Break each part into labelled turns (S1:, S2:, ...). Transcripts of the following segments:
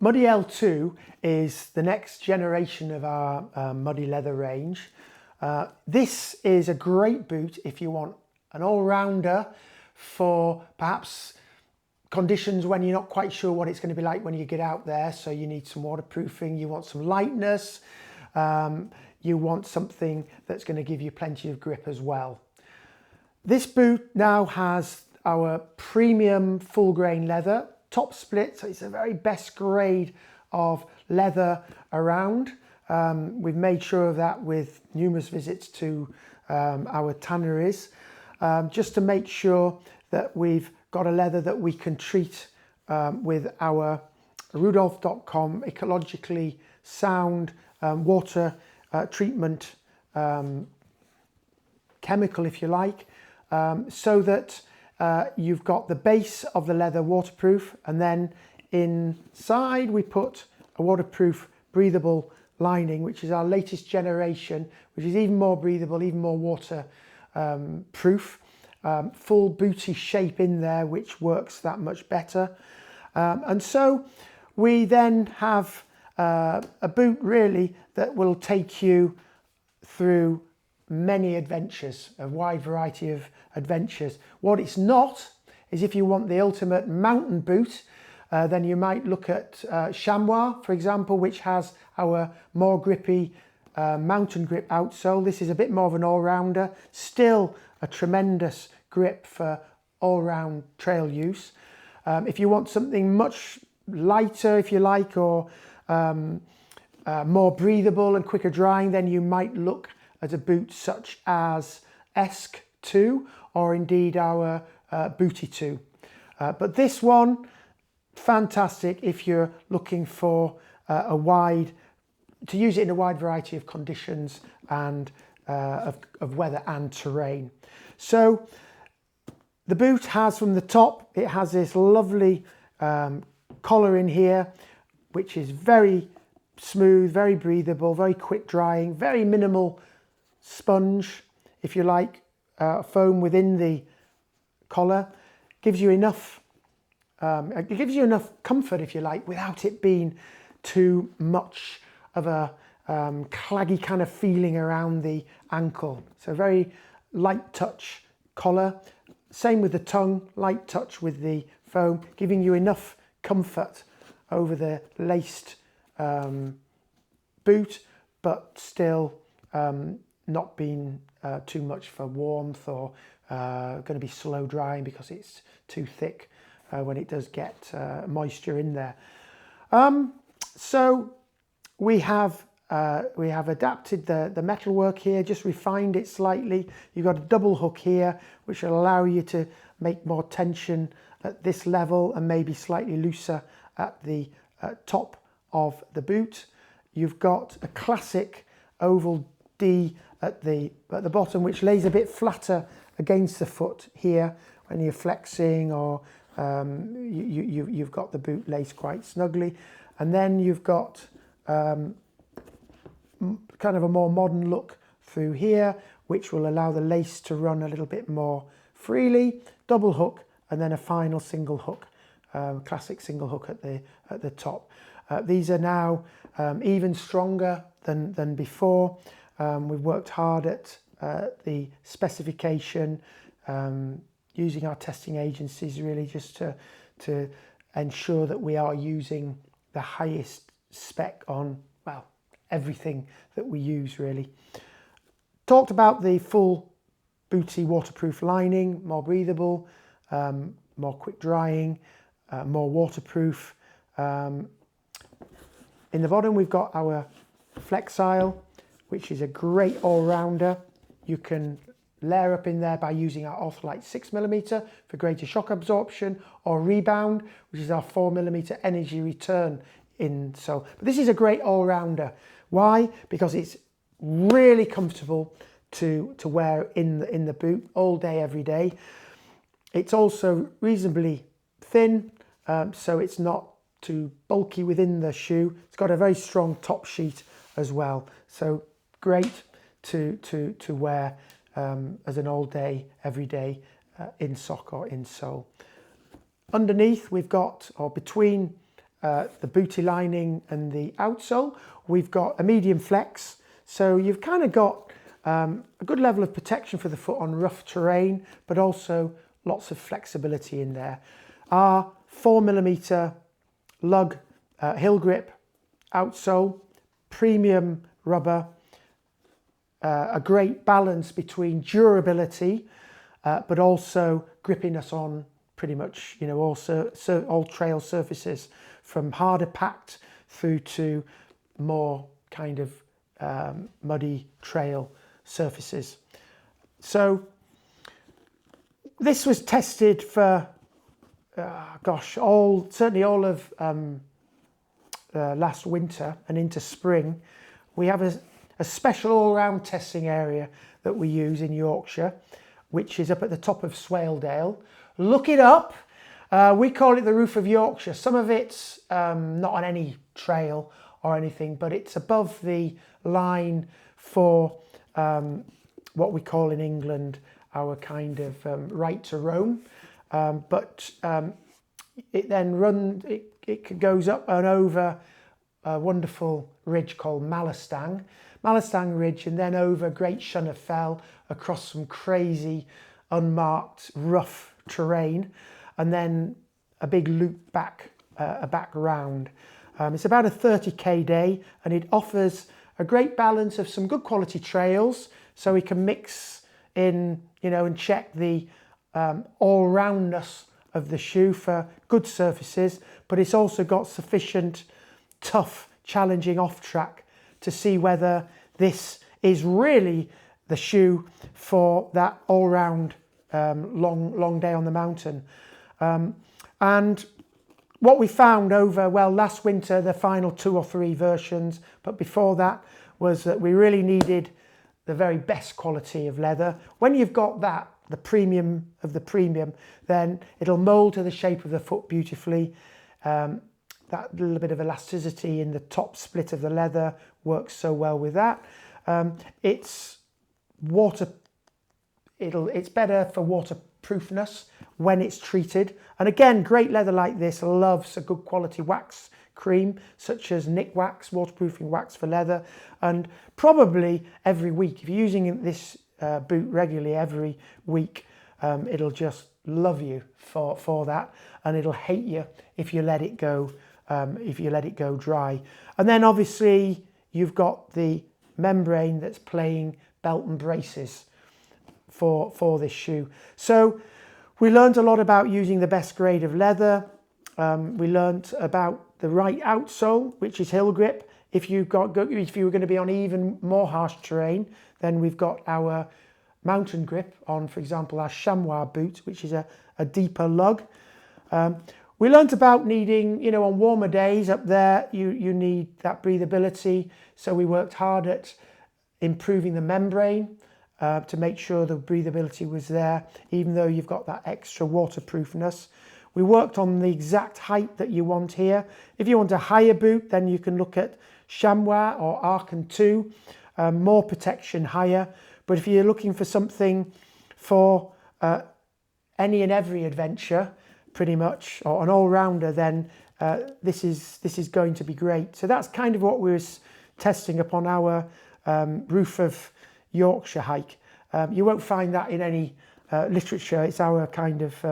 S1: Mudee L2 is the next generation of our Mudee leather range. This is a great boot if you want an all-rounder for perhaps conditions when you're not quite sure what it's going to be like when you get out there. So you need some waterproofing, you want some lightness, you want something that's going to give you plenty of grip as well. This boot now has our premium full grain leather, top split, so it's the very best grade of leather around. We've made sure of that with numerous visits to our tanneries, just to make sure that we've got a leather that we can treat with our Rudolph.com ecologically sound water treatment chemical, if you like, so that you've got the base of the leather waterproof, and then inside we put a waterproof breathable lining, which is our latest generation, which is even more breathable, even more water proof. Full booty shape in there, which works that much better. And so we then have a boot really that will take you through many adventures, a wide variety of adventures. What it's not is if you want the ultimate mountain boot, then you might look at Chamois, for example, which has our more grippy mountain grip outsole. This is a bit more of an all-rounder, still a tremendous grip for all-round trail use. If you want something much lighter, if you like, or more breathable and quicker drying, then you might look at a boot such as Esk 2 or indeed our Booty 2. But this one, fantastic if you're looking for to use it in a wide variety of conditions and of weather and terrain. So the boot has, from the top, it has this lovely collar in here, which is very smooth, very breathable, very quick drying, very minimal sponge, if you like, foam within the collar. Gives you enough comfort, if you like, without it being too much of a claggy kind of feeling around the ankle. So very light touch collar. Same with the tongue, light touch with the foam, giving you enough comfort over the laced boot, but still not being too much for warmth or going to be slow drying because it's too thick when it does get moisture in there. So we have adapted the metalwork here, just refined it slightly. You've got a double hook here, which will allow you to make more tension at this level and maybe slightly looser at the top of the boot. You've got a classic oval D at the bottom, which lays a bit flatter against the foot here when you're flexing, or you've got the boot laced quite snugly. And then you've got kind of a more modern look through here, which will allow the lace to run a little bit more freely. Double hook, and then a final single hook, classic single hook at the top. These are now even stronger than before. We've worked hard at the specification, using our testing agencies really just to ensure that we are using the highest spec on, well, everything that we use really. Talked about the full booty waterproof lining, more breathable, more quick drying, more waterproof. In the bottom we've got our Flexile, which is a great all-rounder. You can layer up in there by using our Ortholite 6mm for greater shock absorption, or Rebound, which is our 4mm energy return insole. But this is a great all-rounder. Why? Because it's really comfortable to wear in the boot all day, every day. It's also reasonably thin, so it's not too bulky within the shoe. It's got a very strong top sheet as well, so great to wear as an all day, everyday in sock or insole. Underneath we've got, or between the booty lining and the outsole. We've got a medium flex, so you've kind of got a good level of protection for the foot on rough terrain, but also lots of flexibility in there. Our 4mm lug heel grip outsole, premium rubber, a great balance between durability, but also gripping us on pretty much, you know, all trail surfaces, from harder packed through to more kind of muddy trail surfaces. So this was tested for, certainly all of last winter and into spring. We have a special all-round testing area that we use in Yorkshire, which is up at the top of Swaledale. Look it up. We call it the roof of Yorkshire. Some of it's not on any trail or anything, but it's above the line for what we call in England our kind of right to roam. It then it goes up and over a wonderful ridge called Malastang Ridge, and then over Great Shunner Fell across some crazy unmarked rough terrain, and then a big loop back round. It's about a 30k day, and it offers a great balance of some good quality trails, so we can mix in, you know, and check the all-roundness of the shoe for good surfaces, but it's also got sufficient tough, challenging off-track to see whether this is really the shoe for that all-round long day on the mountain. And what we found over, well, last winter, the final 2 or 3 versions, but before that, was that we really needed the very best quality of leather. When you've got that, the premium of the premium, then it'll mold to the shape of the foot beautifully. That little bit of elasticity in the top split of the leather works so well with that. It's better for waterproofness when it's treated. And again, great leather like this loves a good quality wax cream, such as Nick Wax, waterproofing wax for leather. And probably every week, if you're using this boot regularly every week, it'll just love you for that, and it'll hate you if you let it go dry. And then obviously you've got the membrane that's playing belt and braces for this shoe. So we learned a lot about using the best grade of leather. We learned about the right outsole, which is heel grip. If you were going to be on even more harsh terrain, then we've got our mountain grip on, for example, our chamois boot, which is a deeper lug. We learnt about needing, you know, on warmer days up there, you need that breathability. So we worked hard at improving the membrane to make sure the breathability was there, even though you've got that extra waterproofness. We worked on the exact height that you want here. If you want a higher boot, then you can look at chamois or Arkan 2, more protection higher. But if you're looking for something for any and every adventure, pretty much, or an all-rounder, then this is going to be great. So that's kind of what we were testing upon our roof of Yorkshire hike. You won't find that in any literature. It's our kind of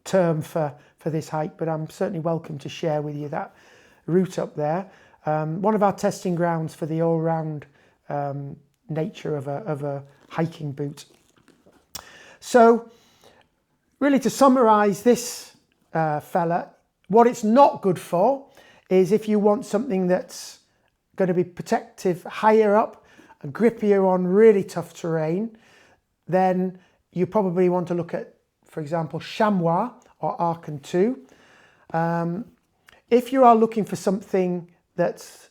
S1: term for this hike, but I'm certainly welcome to share with you that route up there. One of our testing grounds for the all-round nature of a hiking boot. So really, to summarize this fella, what it's not good for is if you want something that's going to be protective higher up and grippier on really tough terrain, then you probably want to look at, for example, chamois or Arkan 2. If you are looking for something that's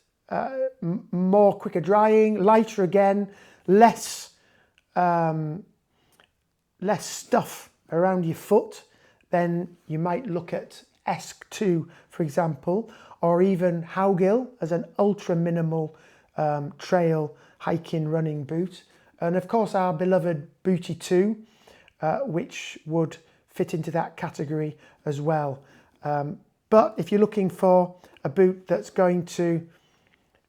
S1: more quicker drying, lighter again, less stuff around your foot, then you might look at Esk 2, for example, or even Haugill as an ultra minimal trail hiking running boot. And of course our beloved Booty 2, which would fit into that category as well. But if you're looking for a boot that's going to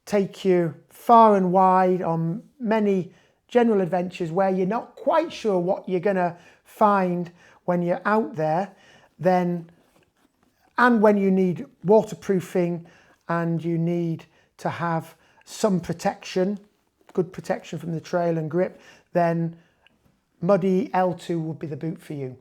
S1: take you far and wide on many general adventures where you're not quite sure what you're going to find when you're out there, then, and when you need waterproofing and you need to have some protection, good protection from the trail and grip, then Mudee L2 would be the boot for you.